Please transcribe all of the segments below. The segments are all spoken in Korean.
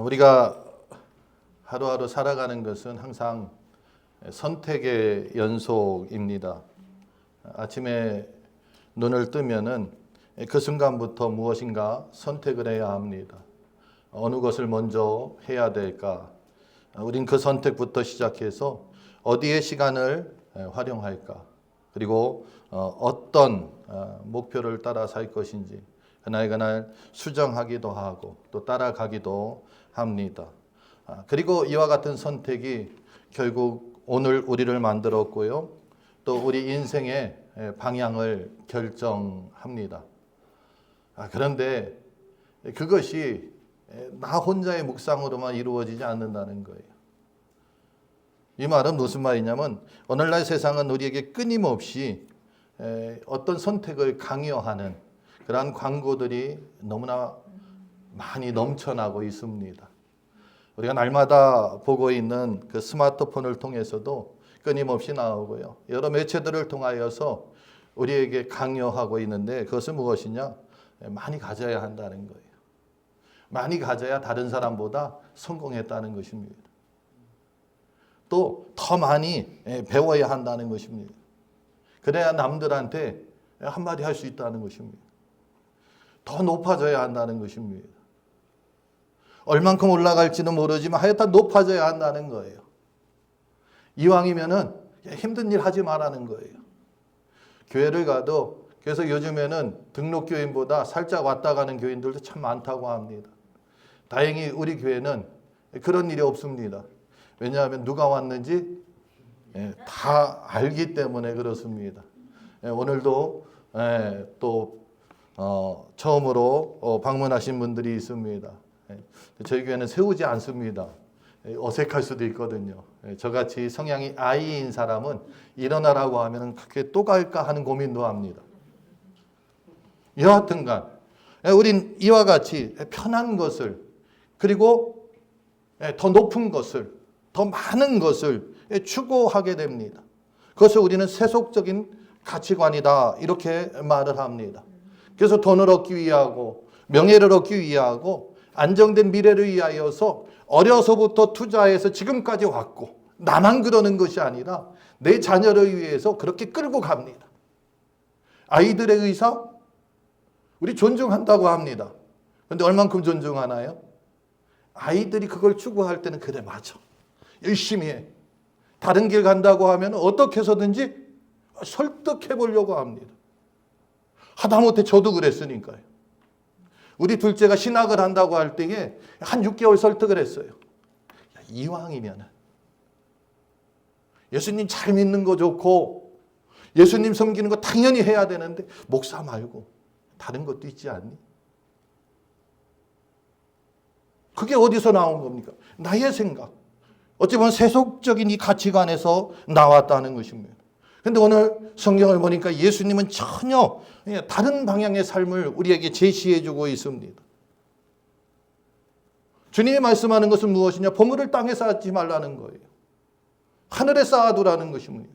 우리가 하루하루 살아가는 것은 항상 선택의 연속입니다. 아침에 눈을 뜨면은 그 순간부터 무엇인가 선택을 해야 합니다. 어느 것을 먼저 해야 될까? 우린 그 선택부터 시작해서 어디에 시간을 활용할까? 그리고 어떤 목표를 따라 살 것인지 그날 수정하기도 하고 또 따라가기도 합니다. 그리고 이와 같은 선택이 결국 오늘 우리를 만들었고요. 또 우리 인생의 방향을 결정합니다. 그런데 그것이 나 혼자의 묵상으로만 이루어지지 않는다는 거예요. 이 말은 무슨 말이냐면 오늘날 세상은 우리에게 끊임없이 어떤 선택을 강요하는 그러한 광고들이 너무나 많이 넘쳐나고 있습니다. 우리가 날마다 보고 있는 그 스마트폰을 통해서도 끊임없이 나오고요. 여러 매체들을 통하여서 우리에게 강요하고 있는데 그것은 무엇이냐? 많이 가져야 한다는 거예요. 많이 가져야 다른 사람보다 성공했다는 것입니다. 또 더 많이 배워야 한다는 것입니다. 그래야 남들한테 한마디 할 수 있다는 것입니다. 더 높아져야 한다는 것입니다. 얼만큼 올라갈지는 모르지만 하여튼 높아져야 한다는 거예요. 이왕이면은 힘든 일 하지 말라는 거예요. 교회를 가도 그래서 요즘에는 등록 교인보다 살짝 왔다 가는 교인들도 참 많다고 합니다. 다행히 우리 교회는 그런 일이 없습니다. 왜냐하면 누가 왔는지 다 알기 때문에 그렇습니다. 오늘도 또 처음으로 방문하신 분들이 있습니다. 저희 교회는 세우지 않습니다. 어색할 수도 있거든요. 저같이 성향이 I인 사람은 일어나라고 하면 그게 또 갈까 하는 고민도 합니다. 여하튼간 우린 이와 같이 편한 것을 그리고 더 높은 것을 더 많은 것을 추구하게 됩니다. 그것을 우리는 세속적인 가치관이다 이렇게 말을 합니다. 그래서 돈을 얻기 위하고 명예를 얻기 위하고 안정된 미래를 위하여서 어려서부터 투자해서 지금까지 왔고 나만 그러는 것이 아니라 내 자녀를 위해서 그렇게 끌고 갑니다. 아이들의 의사 우리 존중한다고 합니다. 그런데 얼만큼 존중하나요? 아이들이 그걸 추구할 때는 그래 맞아. 열심히 해. 다른 길 간다고 하면 어떻게 해서든지 설득해 보려고 합니다. 하다못해 저도 그랬으니까요. 우리 둘째가 신학을 한다고 할 때에 한 6개월 설득을 했어요. 이왕이면 예수님 잘 믿는 거 좋고 예수님 섬기는 거 당연히 해야 되는데 목사 말고 다른 것도 있지 않니? 그게 어디서 나온 겁니까? 나의 생각. 어찌 보면 세속적인 이 가치관에서 나왔다는 것입니다. 그런데 오늘 성경을 보니까 예수님은 전혀 다른 방향의 삶을 우리에게 제시해 주고 있습니다. 주님이 말씀하는 것은 무엇이냐? 보물을 땅에 쌓지 말라는 거예요. 하늘에 쌓아두라는 것입니다.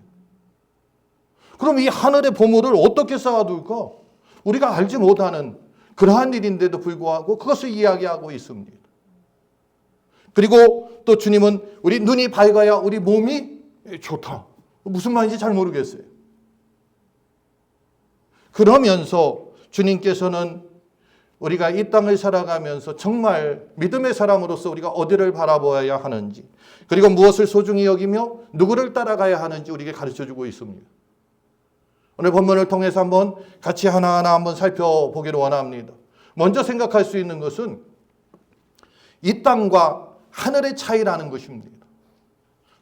그럼 이 하늘의 보물을 어떻게 쌓아둘까? 우리가 알지 못하는 그러한 일인데도 불구하고 그것을 이야기하고 있습니다. 그리고 또 주님은 우리 눈이 밝아야 우리 몸이 좋다. 무슨 말인지 잘 모르겠어요. 그러면서 주님께서는 우리가 이 땅을 살아가면서 정말 믿음의 사람으로서 우리가 어디를 바라보아야 하는지 그리고 무엇을 소중히 여기며 누구를 따라가야 하는지 우리에게 가르쳐주고 있습니다. 오늘 본문을 통해서 한번 같이 하나하나 한번 살펴보기를 원합니다. 먼저 생각할 수 있는 것은 이 땅과 하늘의 차이라는 것입니다.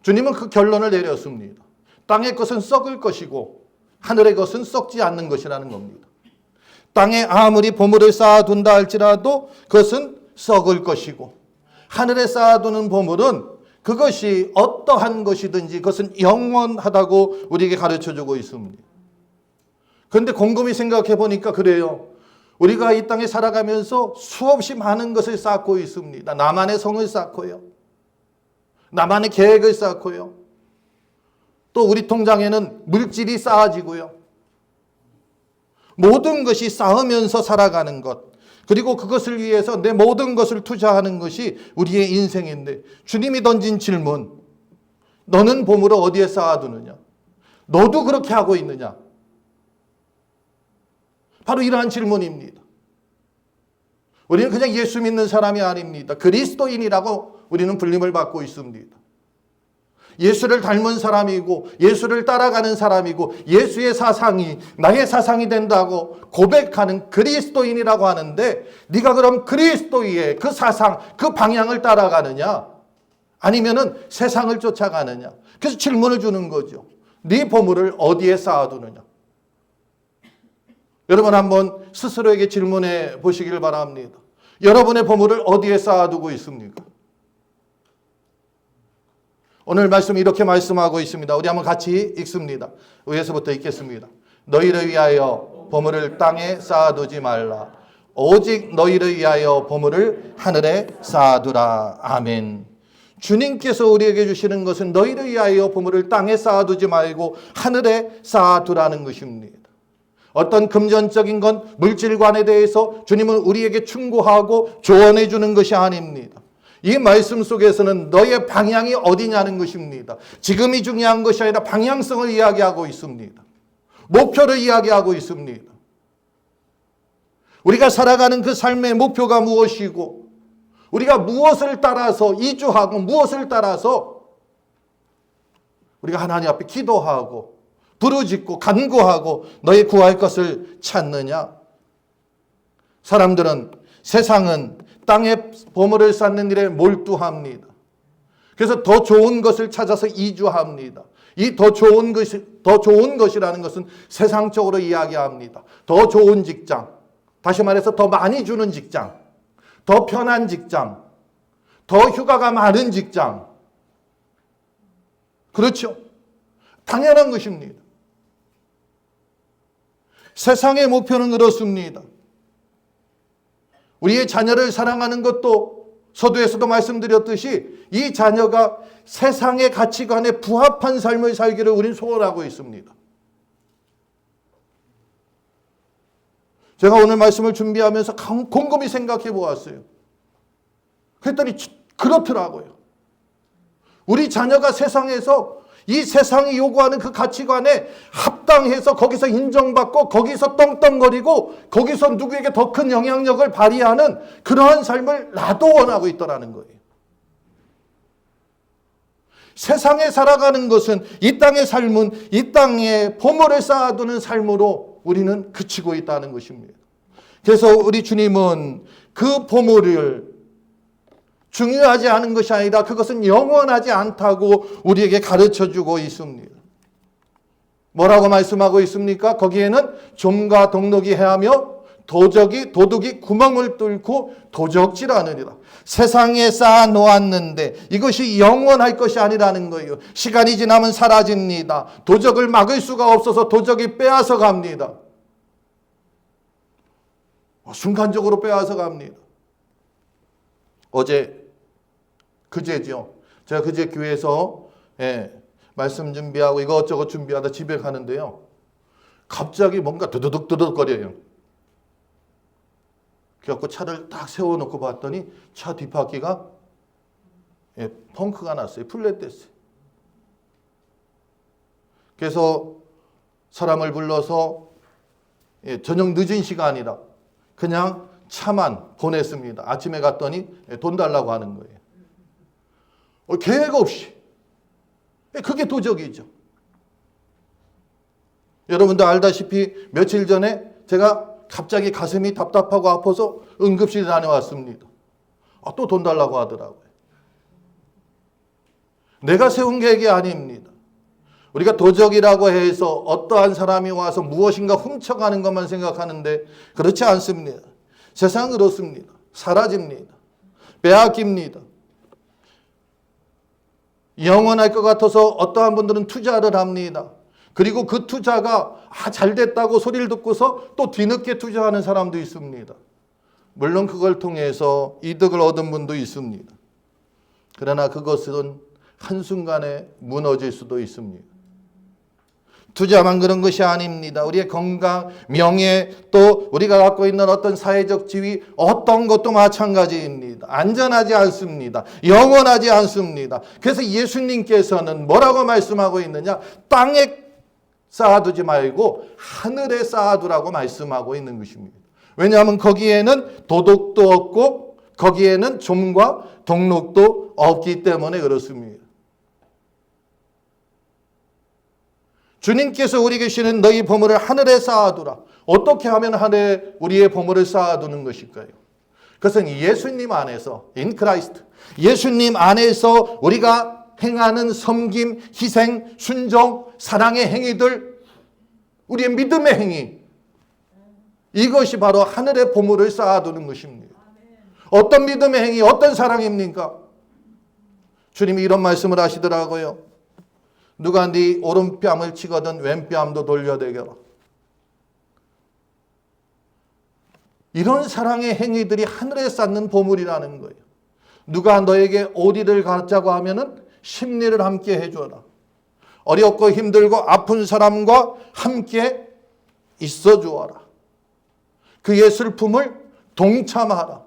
주님은 그 결론을 내렸습니다. 땅의 것은 썩을 것이고 하늘의 것은 썩지 않는 것이라는 겁니다. 땅에 아무리 보물을 쌓아둔다 할지라도 그것은 썩을 것이고 하늘에 쌓아두는 보물은 그것이 어떠한 것이든지 그것은 영원하다고 우리에게 가르쳐주고 있습니다. 그런데 곰곰이 생각해 보니까 그래요. 우리가 이 땅에 살아가면서 수없이 많은 것을 쌓고 있습니다. 나만의 성을 쌓고요. 나만의 계획을 쌓고요. 또 우리 통장에는 물질이 쌓아지고요. 모든 것이 쌓으면서 살아가는 것. 그리고 그것을 위해서 내 모든 것을 투자하는 것이 우리의 인생인데 주님이 던진 질문, 너는 보물을 어디에 쌓아두느냐? 너도 그렇게 하고 있느냐? 바로 이러한 질문입니다. 우리는 그냥 예수 믿는 사람이 아닙니다. 그리스도인이라고 우리는 불림을 받고 있습니다. 예수를 닮은 사람이고 예수를 따라가는 사람이고 예수의 사상이 나의 사상이 된다고 고백하는 그리스도인이라고 하는데, 네가 그럼 그리스도의 그 사상, 그 방향을 따라가느냐? 아니면은 세상을 쫓아가느냐? 그래서 질문을 주는 거죠. 네 보물을 어디에 쌓아두느냐? 여러분 한번 스스로에게 질문해 보시길 바랍니다. 여러분의 보물을 어디에 쌓아두고 있습니까? 오늘 말씀 이렇게 말씀하고 있습니다. 우리 한번 같이 읽습니다. 위에서부터 읽겠습니다. 너희를 위하여 보물을 땅에 쌓아두지 말라. 오직 너희를 위하여 보물을 하늘에 쌓아두라. 아멘. 주님께서 우리에게 주시는 것은 너희를 위하여 보물을 땅에 쌓아두지 말고 하늘에 쌓아두라는 것입니다. 어떤 금전적인 건 물질관에 대해서 주님은 우리에게 충고하고 조언해 주는 것이 아닙니다. 이 말씀 속에서는 너의 방향이 어디냐는 것입니다. 지금이 중요한 것이 아니라 방향성을 이야기하고 있습니다. 목표를 이야기하고 있습니다. 우리가 살아가는 그 삶의 목표가 무엇이고 우리가 무엇을 따라서 이주하고 무엇을 따라서 우리가 하나님 앞에 기도하고 부르짖고 간구하고 너의 구할 것을 찾느냐? 사람들은, 세상은 땅에 보물을 쌓는 일에 몰두합니다. 그래서 더 좋은 것을 찾아서 이주합니다. 이 더 좋은 것이라는 것은 세상적으로 이야기합니다. 더 좋은 직장, 다시 말해서 더 많이 주는 직장, 더 편한 직장, 더 휴가가 많은 직장. 그렇죠? 당연한 것입니다. 세상의 목표는 그렇습니다. 우리의 자녀를 사랑하는 것도 서두에서도 말씀드렸듯이 이 자녀가 세상의 가치관에 부합한 삶을 살기를 우리는 소원하고 있습니다. 제가 오늘 말씀을 준비하면서 곰곰이 생각해 보았어요. 그랬더니 그렇더라고요. 우리 자녀가 세상에서 이 세상이 요구하는 그 가치관에 합당해서 거기서 인정받고 거기서 떵떵거리고 거기서 누구에게 더 큰 영향력을 발휘하는 그러한 삶을 나도 원하고 있더라는 거예요. 세상에 살아가는 것은, 이 땅의 삶은 이 땅에 보물을 쌓아두는 삶으로 우리는 그치고 있다는 것입니다. 그래서 우리 주님은 그 보물을 중요하지 않은 것이 아니라 그것은 영원하지 않다고 우리에게 가르쳐주고 있습니다. 뭐라고 말씀하고 있습니까? 거기에는 좀과 동록이 해하며 도둑이 구멍을 뚫고 도적질하느니라. 세상에 쌓아 놓았는데 이것이 영원할 것이 아니라는 거예요. 시간이 지나면 사라집니다. 도적을 막을 수가 없어서 도적이 빼앗아 갑니다. 순간적으로 빼앗아 갑니다. 그제죠. 제가 그제 교회에서 말씀 준비하고 이것저것 준비하다 집에 가는데요. 갑자기 뭔가 드드득거려요. 그래갖고 차를 딱 세워놓고 봤더니 차 뒷바퀴가 펑크가 났어요. 플랫됐어요. 그래서 사람을 불러서 저녁 늦은 시간이라 그냥 차만 보냈습니다. 아침에 갔더니 돈 달라고 하는 거예요. 계획 없이. 그게 도적이죠. 여러분도 알다시피 며칠 전에 제가 갑자기 가슴이 답답하고 아파서 응급실 다녀왔습니다. 또 돈 달라고 하더라고요. 내가 세운 계획이 아닙니다. 우리가 도적이라고 해서 어떠한 사람이 와서 무엇인가 훔쳐가는 것만 생각하는데 그렇지 않습니다. 세상은 그렇습니다. 사라집니다. 빼앗깁니다. 영원할 것 같아서 어떠한 분들은 투자를 합니다. 그리고 그 투자가 잘 됐다고 소리를 듣고서 또 뒤늦게 투자하는 사람도 있습니다. 물론 그걸 통해서 이득을 얻은 분도 있습니다. 그러나 그것은 한순간에 무너질 수도 있습니다. 투자만 그런 것이 아닙니다. 우리의 건강, 명예, 또 우리가 갖고 있는 어떤 사회적 지위, 어떤 것도 마찬가지입니다. 안전하지 않습니다. 영원하지 않습니다. 그래서 예수님께서는 뭐라고 말씀하고 있느냐? 땅에 쌓아두지 말고 하늘에 쌓아두라고 말씀하고 있는 것입니다. 왜냐하면 거기에는 도둑도 없고 거기에는 좀과 동록도 없기 때문에 그렇습니다. 주님께서 우리에게 주시는 너희 보물을 하늘에 쌓아두라. 어떻게 하면 하늘에 우리의 보물을 쌓아두는 것일까요? 그것은 예수님 안에서, in Christ, 예수님 안에서 우리가 행하는 섬김, 희생, 순종, 사랑의 행위들, 우리의 믿음의 행위, 이것이 바로 하늘의 보물을 쌓아두는 것입니다. 어떤 믿음의 행위, 어떤 사랑입니까? 주님이 이런 말씀을 하시더라고요. 누가 네 오른뺨을 치거든 왼뺨도 돌려대겨라. 이런 사랑의 행위들이 하늘에 쌓는 보물이라는 거예요. 누가 너에게 오리를 갖자고 하면은 심리를 함께 해줘라. 어렵고 힘들고 아픈 사람과 함께 있어 주어라. 그의 슬픔을 동참하라.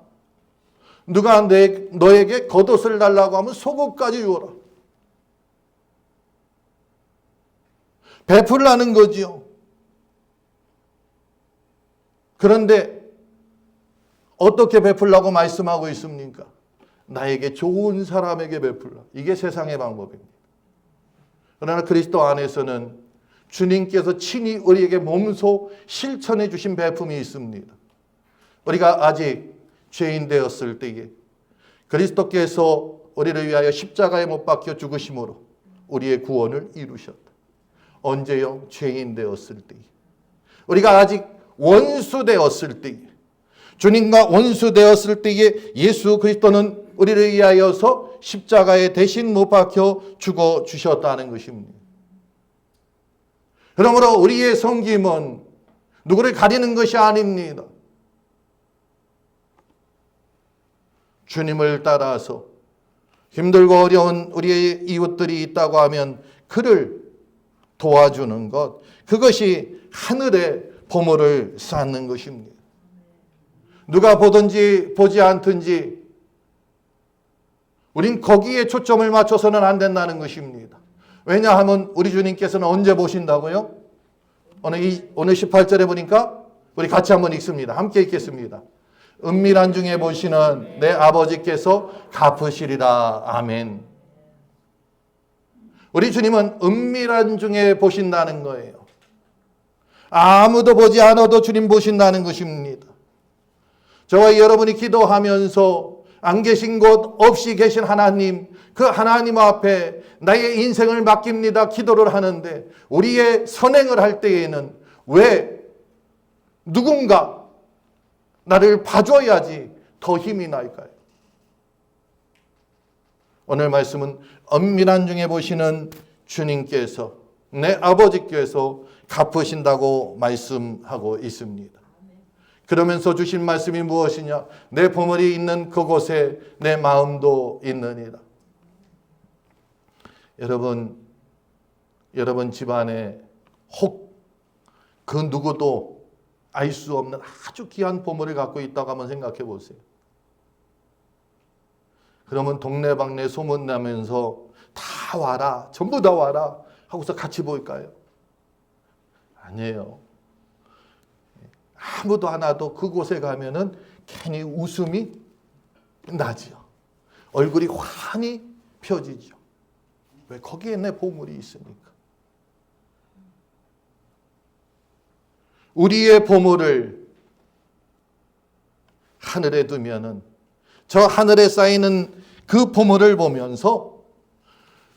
누가 너에게 겉옷을 달라고 하면 속옷까지 주어라. 베풀라는 거지요. 그런데 어떻게 베풀라고 말씀하고 있습니까? 나에게 좋은 사람에게 베풀라. 이게 세상의 방법입니다. 그러나 그리스도 안에서는 주님께서 친히 우리에게 몸소 실천해 주신 베품이 있습니다. 우리가 아직 죄인 되었을 때에 그리스도께서 우리를 위하여 십자가에 못 박혀 죽으심으로 우리의 구원을 이루셨다. 언제요? 죄인 되었을 때에. 우리가 아직 원수 되었을 때에, 주님과 원수 되었을 때에 예수 그리스도는 우리를 위하여서 십자가에 대신 못 박혀 죽어 주셨다는 것입니다. 그러므로 우리의 섬김은 누구를 가리는 것이 아닙니다. 주님을 따라서 힘들고 어려운 우리의 이웃들이 있다고 하면 그를 도와주는 것, 그것이 하늘의 보물을 쌓는 것입니다. 누가 보든지 보지 않든지 우린 거기에 초점을 맞춰서는 안 된다는 것입니다. 왜냐하면 우리 주님께서는 언제 보신다고요? 오늘 18절에 보니까 우리 같이 한번 읽습니다. 함께 읽겠습니다. 은밀한 중에 보시는 내 아버지께서 갚으시리라. 아멘. 우리 주님은 은밀한 중에 보신다는 거예요. 아무도 보지 않아도 주님 보신다는 것입니다. 저와 여러분이 기도하면서 안 계신 곳 없이 계신 하나님, 그 하나님 앞에 나의 인생을 맡깁니다 기도를 하는데 우리의 선행을 할 때에는 왜 누군가 나를 봐줘야지 더 힘이 날까요? 오늘 말씀은 은밀한 중에 보시는 주님께서, 내 아버지께서 갚으신다고 말씀하고 있습니다. 그러면서 주신 말씀이 무엇이냐? 내 보물이 있는 그곳에 내 마음도 있느니라. 여러분 집안에 혹 그 누구도 알 수 없는 아주 귀한 보물을 갖고 있다고 한번 생각해 보세요. 그러면 동네방네 소문나면서 다 와라, 전부 다 와라 하고서 같이 볼까요? 아니에요. 아무도 안 와도 그곳에 가면은 괜히 웃음이 나지요. 얼굴이 환히 펴지죠. 왜? 거기에 내 보물이 있으니까. 우리의 보물을 하늘에 두면은 저 하늘에 쌓이는 그 보물을 보면서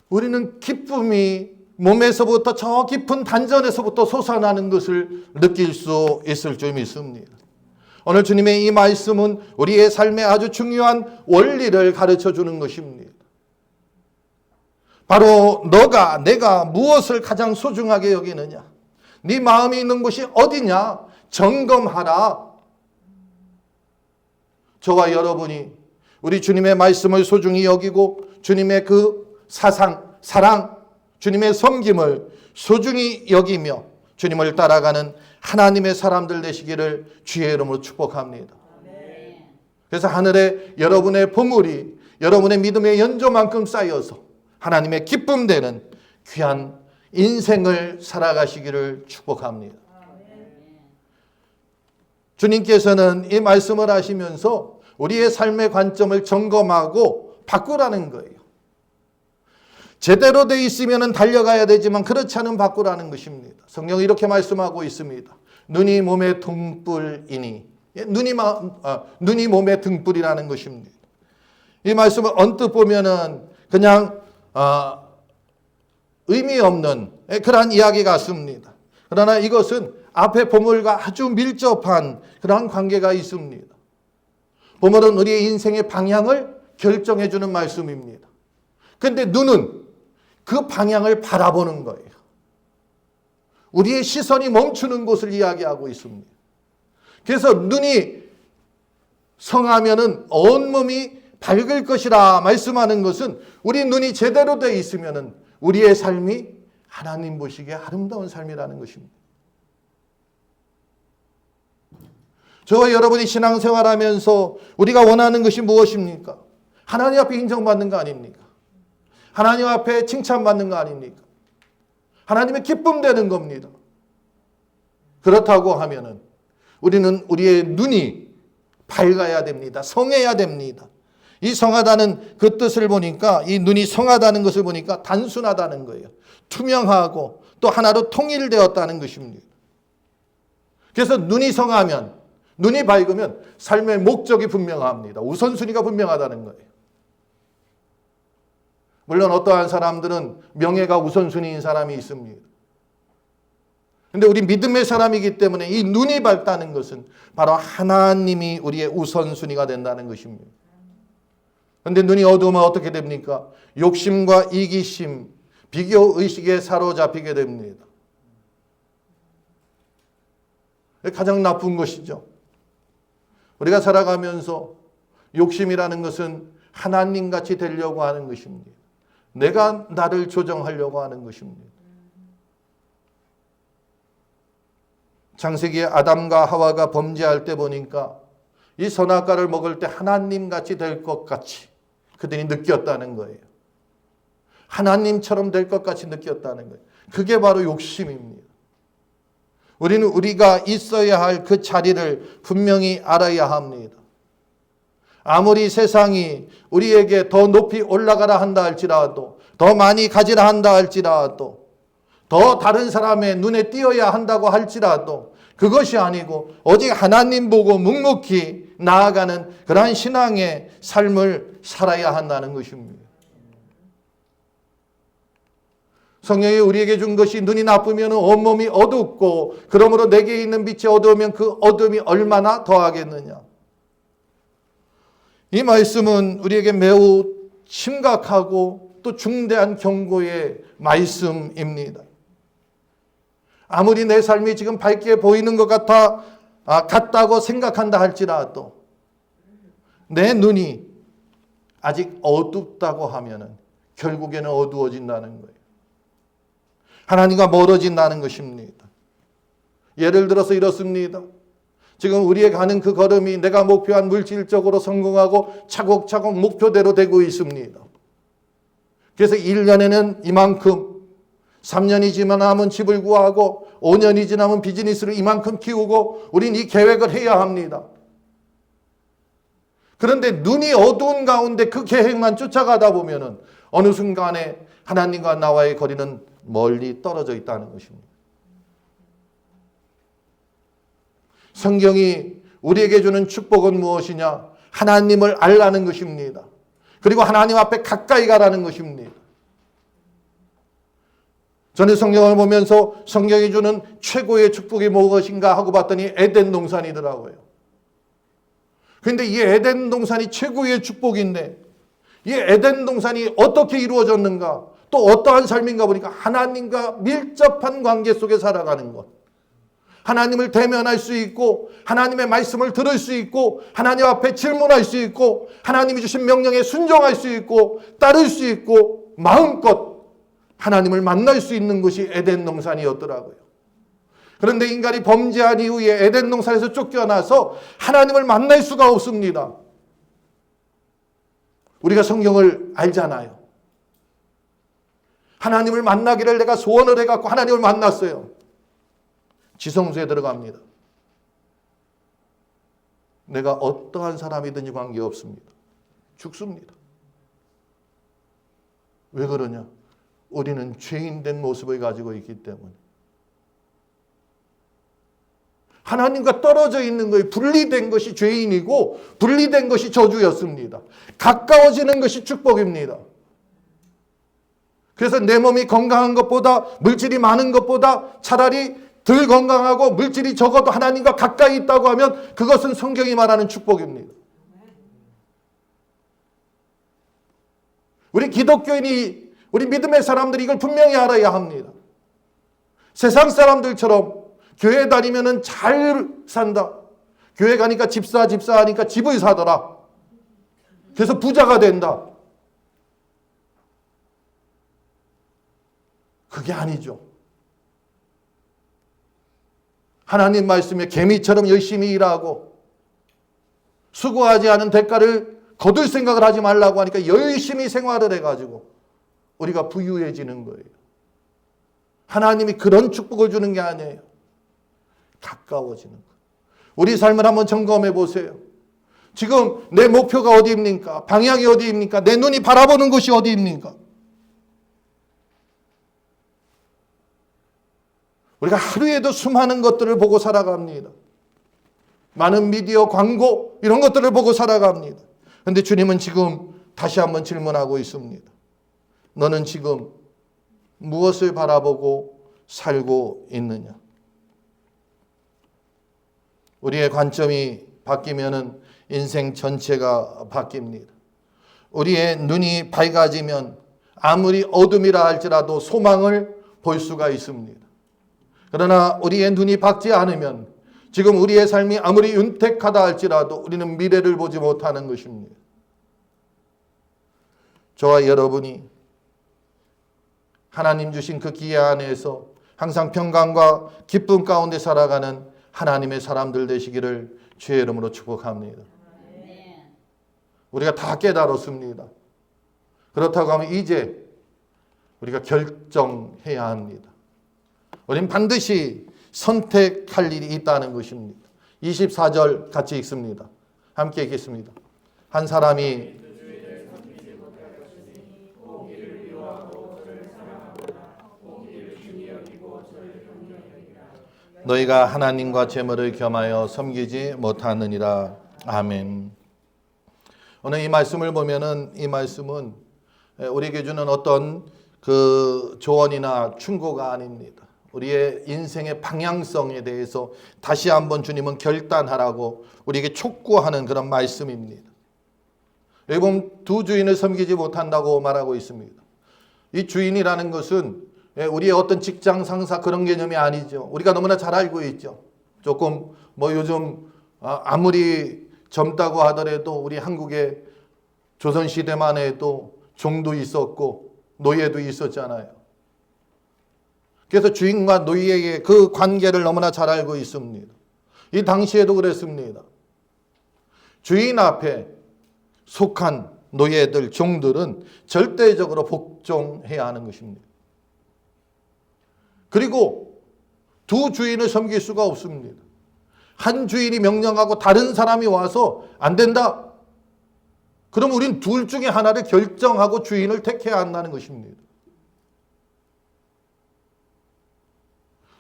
우리는 기쁨이 몸에서부터 저 깊은 단전에서부터 솟아나는 것을 느낄 수 있을 줄 믿습니다. 오늘 주님의 이 말씀은 우리의 삶에 아주 중요한 원리를 가르쳐 주는 것입니다. 바로 내가 무엇을 가장 소중하게 여기느냐? 네 마음이 있는 곳이 어디냐? 점검하라. 저와 여러분이 우리 주님의 말씀을 소중히 여기고 주님의 그 사랑, 주님의 섬김을 소중히 여기며 주님을 따라가는 하나님의 사람들 되시기를 주의 이름으로 축복합니다. 그래서 하늘에 여러분의 보물이 여러분의 믿음의 연조만큼 쌓여서 하나님의 기쁨 되는 귀한 인생을 살아가시기를 축복합니다. 주님께서는 이 말씀을 하시면서 우리의 삶의 관점을 점검하고 바꾸라는 거예요. 제대로 돼 있으면 달려가야 되지만 그렇지 않으면 바꾸라는 것입니다. 성경이 이렇게 말씀하고 있습니다. 눈이 몸의 등불이니, 눈이 몸의 등불이라는 것입니다. 이 말씀을 언뜻 보면은 그냥 의미 없는 그러한 이야기 같습니다. 그러나 이것은 앞에 보물과 아주 밀접한 그러한 관계가 있습니다. 보물은 우리의 인생의 방향을 결정해 주는 말씀입니다. 그런데 눈은 그 방향을 바라보는 거예요. 우리의 시선이 멈추는 곳을 이야기하고 있습니다. 그래서 눈이 성하면은 온몸이 밝을 것이라 말씀하는 것은 우리 눈이 제대로 되어 있으면은 우리의 삶이 하나님 보시기에 아름다운 삶이라는 것입니다. 저와 여러분이 신앙생활하면서 우리가 원하는 것이 무엇입니까? 하나님 앞에 인정받는 거 아닙니까? 하나님 앞에 칭찬받는 거 아닙니까? 하나님의 기쁨 되는 겁니다. 그렇다고 하면은 우리는 우리의 눈이 밝아야 됩니다. 성해야 됩니다. 이 성하다는 그 뜻을 보니까, 이 눈이 성하다는 것을 보니까 단순하다는 거예요. 투명하고 또 하나로 통일되었다는 것입니다. 그래서 눈이 성하면, 눈이 밝으면 삶의 목적이 분명합니다. 우선순위가 분명하다는 거예요. 물론 어떠한 사람들은 명예가 우선순위인 사람이 있습니다. 그런데 우리 믿음의 사람이기 때문에 이 눈이 밝다는 것은 바로 하나님이 우리의 우선순위가 된다는 것입니다. 그런데 눈이 어두우면 어떻게 됩니까? 욕심과 이기심, 비교의식에 사로잡히게 됩니다. 가장 나쁜 것이죠. 우리가 살아가면서 욕심이라는 것은 하나님같이 되려고 하는 것입니다. 내가 나를 조정하려고 하는 것입니다. 창세기에 아담과 하와가 범죄할 때 보니까 이 선악과를 먹을 때 하나님같이 될 것 같이 그들이 느꼈다는 거예요. 하나님처럼 될 것 같이 느꼈다는 거예요. 그게 바로 욕심입니다. 우리는 우리가 있어야 할 그 자리를 분명히 알아야 합니다. 아무리 세상이 우리에게 더 높이 올라가라 한다 할지라도, 더 많이 가지라 한다 할지라도, 더 다른 사람의 눈에 띄어야 한다고 할지라도 그것이 아니고 오직 하나님 보고 묵묵히 나아가는 그러한 신앙의 삶을 살아야 한다는 것입니다. 성령이 우리에게 준 것이 눈이 나쁘면 온몸이 어둡고 그러므로 내게 있는 빛이 어두우면 그 어둠이 얼마나 더하겠느냐. 이 말씀은 우리에게 매우 심각하고 또 중대한 경고의 말씀입니다. 아무리 내 삶이 지금 밝게 보이는 것 같다고 생각한다 할지라도 내 눈이 아직 어둡다고 하면은 결국에는 어두워진다는 거예요. 하나님과 멀어진다는 것입니다. 예를 들어서 이렇습니다. 지금 우리의 가는 그 걸음이 내가 목표한 물질적으로 성공하고 차곡차곡 목표대로 되고 있습니다. 그래서 1년에는 이만큼, 3년이 지나면 집을 구하고 5년이 지나면 비즈니스를 이만큼 키우고 우린 이 계획을 해야 합니다. 그런데 눈이 어두운 가운데 그 계획만 쫓아가다 보면은 어느 순간에 하나님과 나와의 거리는 멀리 떨어져 있다는 것입니다. 성경이 우리에게 주는 축복은 무엇이냐? 하나님을 알라는 것입니다. 그리고 하나님 앞에 가까이 가라는 것입니다. 저는 성경을 보면서 성경이 주는 최고의 축복이 무엇인가 하고 봤더니 에덴 동산이더라고요. 그런데 이 에덴 동산이 최고의 축복인데 이 에덴 동산이 어떻게 이루어졌는가? 또 어떠한 삶인가 보니까 하나님과 밀접한 관계 속에 살아가는 것. 하나님을 대면할 수 있고 하나님의 말씀을 들을 수 있고 하나님 앞에 질문할 수 있고 하나님이 주신 명령에 순종할 수 있고 따를 수 있고 마음껏 하나님을 만날 수 있는 것이 에덴 동산이었더라고요. 그런데 인간이 범죄한 이후에 에덴 동산에서 쫓겨나서 하나님을 만날 수가 없습니다. 우리가 성경을 알잖아요. 하나님을 만나기를 내가 소원을 해갖고 하나님을 만났어요. 지성소에 들어갑니다. 내가 어떠한 사람이든지 관계없습니다. 죽습니다. 왜 그러냐? 우리는 죄인된 모습을 가지고 있기 때문에. 하나님과 떨어져 있는 것이 분리된 것이 죄인이고 분리된 것이 저주였습니다. 가까워지는 것이 축복입니다. 그래서 내 몸이 건강한 것보다 물질이 많은 것보다 차라리 덜 건강하고 물질이 적어도 하나님과 가까이 있다고 하면 그것은 성경이 말하는 축복입니다. 우리 기독교인이 우리 믿음의 사람들이 이걸 분명히 알아야 합니다. 세상 사람들처럼 교회 다니면은 잘 산다. 교회 가니까 집사 하니까 집을 사더라. 그래서 부자가 된다. 그게 아니죠. 하나님 말씀에 개미처럼 열심히 일하고 수고하지 않은 대가를 거둘 생각을 하지 말라고 하니까 열심히 생활을 해가지고 우리가 부유해지는 거예요. 하나님이 그런 축복을 주는 게 아니에요. 가까워지는 것. 우리 삶을 한번 점검해 보세요. 지금 내 목표가 어디입니까? 방향이 어디입니까? 내 눈이 바라보는 곳이 어디입니까? 우리가 하루에도 수많은 것들을 보고 살아갑니다. 많은 미디어, 광고 이런 것들을 보고 살아갑니다. 그런데 주님은 지금 다시 한번 질문하고 있습니다. 너는 지금 무엇을 바라보고 살고 있느냐? 우리의 관점이 바뀌면은 인생 전체가 바뀝니다. 우리의 눈이 밝아지면 아무리 어둠이라 할지라도 소망을 볼 수가 있습니다. 그러나 우리의 눈이 밝지 않으면 지금 우리의 삶이 아무리 윤택하다 할지라도 우리는 미래를 보지 못하는 것입니다. 저와 여러분이 하나님 주신 그 기회 안에서 항상 평강과 기쁨 가운데 살아가는 하나님의 사람들 되시기를 주의 이름으로 축복합니다. 우리가 다 깨달았습니다. 그렇다고 하면 이제 우리가 결정해야 합니다. 우리는 반드시 선택할 일이 있다는 것입니다. 24절 같이 읽습니다. 함께 읽겠습니다. 한 사람이 너희가 하나님과 재물을 겸하여 섬기지 못하느니라. 아멘. 오늘 이 말씀을 보면은 이 말씀은 우리에게 주는 어떤 그 조언이나 충고가 아닙니다. 우리의 인생의 방향성에 대해서 다시 한번 주님은 결단하라고 우리에게 촉구하는 그런 말씀입니다. 여기 보면 두 주인을 섬기지 못한다고 말하고 있습니다. 이 주인이라는 것은 우리의 어떤 직장 상사 그런 개념이 아니죠. 우리가 너무나 잘 알고 있죠. 조금 뭐 요즘 아무리 젊다고 하더라도 우리 한국에 조선시대만 해도 종도 있었고 노예도 있었잖아요. 그래서 주인과 노예의 그 관계를 너무나 잘 알고 있습니다. 이 당시에도 그랬습니다. 주인 앞에 속한 노예들, 종들은 절대적으로 복종해야 하는 것입니다. 그리고 두 주인을 섬길 수가 없습니다. 한 주인이 명령하고 다른 사람이 와서 안 된다. 그럼 우린 둘 중에 하나를 결정하고 주인을 택해야 한다는 것입니다.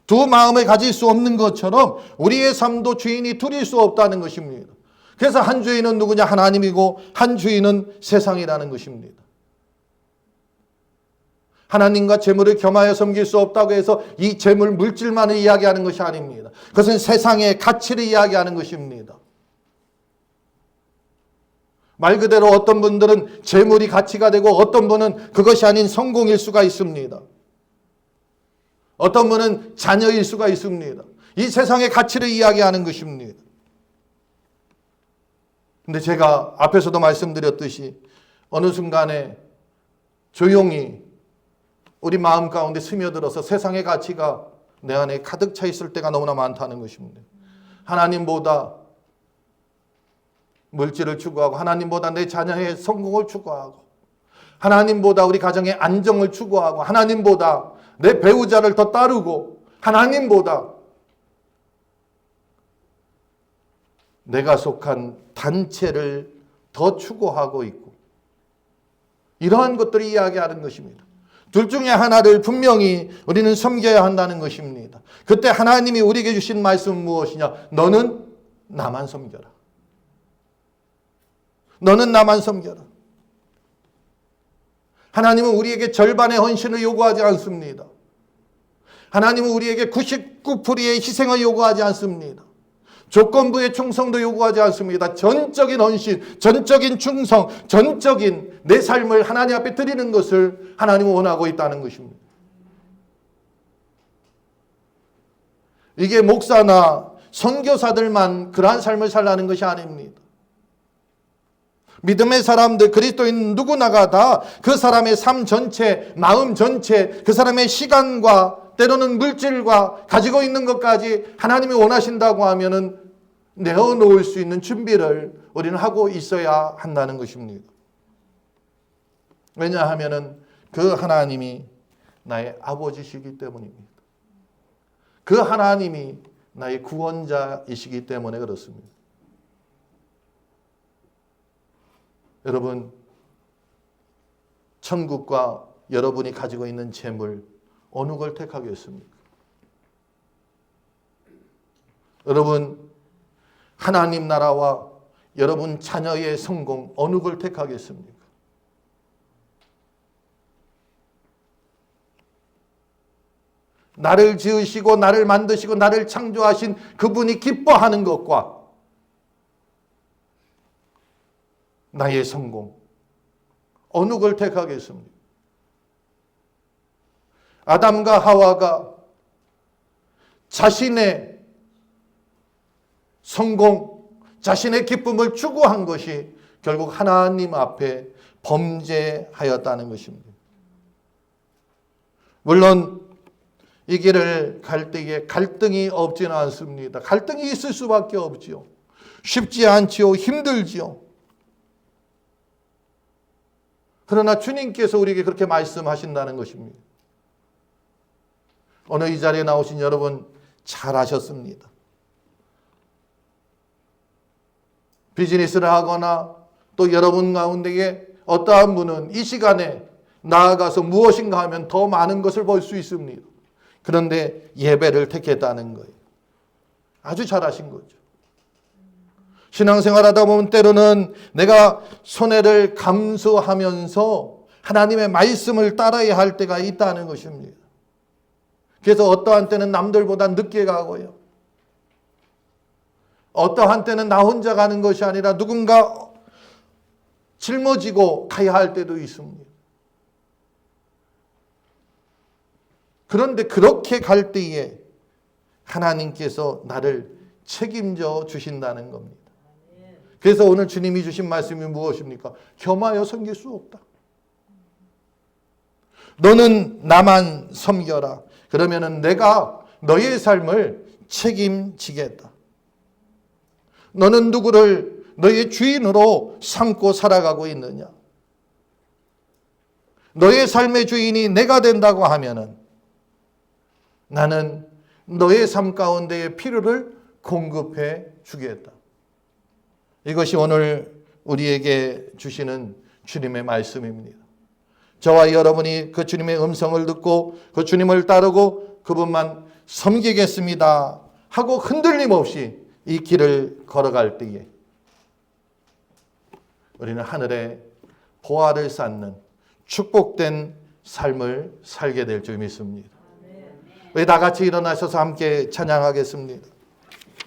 두 마음을 가질 수 없는 것처럼 우리의 삶도 주인이 둘일 수 없다는 것입니다. 그래서 한 주인은 누구냐? 하나님이고 한 주인은 세상이라는 것입니다. 하나님과 재물을 겸하여 섬길 수 없다고 해서 이 재물 물질만을 이야기하는 것이 아닙니다. 그것은 세상의 가치를 이야기하는 것입니다. 말 그대로 어떤 분들은 재물이 가치가 되고 어떤 분은 그것이 아닌 성공일 수가 있습니다. 어떤 분은 자녀일 수가 있습니다. 이 세상의 가치를 이야기하는 것입니다. 근데 제가 앞에서도 말씀드렸듯이 어느 순간에 조용히 우리 마음 가운데 스며들어서 세상의 가치가 내 안에 가득 차 있을 때가 너무나 많다는 것입니다. 하나님보다 물질을 추구하고, 하나님보다 내 자녀의 성공을 추구하고, 하나님보다 우리 가정의 안정을 추구하고, 하나님보다 내 배우자를 더 따르고, 하나님보다 내가 속한 단체를 더 추구하고 있고, 이러한 것들이 이야기하는 것입니다. 둘 중에 하나를 분명히 우리는 섬겨야 한다는 것입니다. 그때 하나님이 우리에게 주신 말씀은 무엇이냐? 너는 나만 섬겨라. 너는 나만 섬겨라. 하나님은 우리에게 절반의 헌신을 요구하지 않습니다. 하나님은 우리에게 99%의 희생을 요구하지 않습니다. 조건부의 충성도 요구하지 않습니다. 전적인 헌신, 전적인 충성, 전적인 내 삶을 하나님 앞에 드리는 것을 하나님은 원하고 있다는 것입니다. 이게 목사나 선교사들만 그러한 삶을 살라는 것이 아닙니다. 믿음의 사람들, 그리스도인 누구나가 다 그 사람의 삶 전체, 마음 전체, 그 사람의 시간과 때로는 물질과 가지고 있는 것까지 하나님이 원하신다고 하면은 내어놓을 수 있는 준비를 우리는 하고 있어야 한다는 것입니다. 왜냐하면은 그 하나님이 나의 아버지시기 때문입니다. 그 하나님이 나의 구원자이시기 때문에 그렇습니다. 여러분, 천국과 여러분이 가지고 있는 재물, 어느 걸 택하겠습니까? 여러분, 하나님 나라와 여러분 자녀의 성공, 어느 걸 택하겠습니까? 나를 지으시고 나를 만드시고 나를 창조하신 그분이 기뻐하는 것과 나의 성공, 어느 걸 택하겠습니까? 아담과 하와가 자신의 성공, 자신의 기쁨을 추구한 것이 결국 하나님 앞에 범죄하였다는 것입니다. 물론 이 길을 갈 때에 갈등이 없지는 않습니다. 갈등이 있을 수밖에 없지요. 쉽지 않지요. 힘들지요. 그러나 주님께서 우리에게 그렇게 말씀하신다는 것입니다. 오늘 이 자리에 나오신 여러분 잘하셨습니다. 비즈니스를 하거나 또 여러분 가운데에 어떠한 분은 이 시간에 나아가서 무엇인가 하면 더 많은 것을 볼 수 있습니다. 그런데 예배를 택했다는 거예요. 아주 잘하신 거죠. 신앙생활 하다 보면 때로는 내가 손해를 감수하면서 하나님의 말씀을 따라야 할 때가 있다는 것입니다. 그래서 어떠한 때는 남들보다 늦게 가고요. 어떠한 때는 나 혼자 가는 것이 아니라 누군가 짊어지고 가야 할 때도 있습니다. 그런데 그렇게 갈 때에 하나님께서 나를 책임져 주신다는 겁니다. 그래서 오늘 주님이 주신 말씀이 무엇입니까? 겸하여 섬길 수 없다. 너는 나만 섬겨라. 그러면은 내가 너의 삶을 책임지겠다. 너는 누구를 너의 주인으로 삼고 살아가고 있느냐? 너의 삶의 주인이 내가 된다고 하면은 나는 너의 삶 가운데의 필요를 공급해 주겠다. 이것이 오늘 우리에게 주시는 주님의 말씀입니다. 저와 여러분이 그 주님의 음성을 듣고 그 주님을 따르고 그분만 섬기겠습니다 하고 흔들림 없이 이 길을 걸어갈 때에 우리는 하늘에 보화를 쌓는 축복된 삶을 살게 될 줄 믿습니다. 우리 다 같이 일어나셔서 함께 찬양하겠습니다.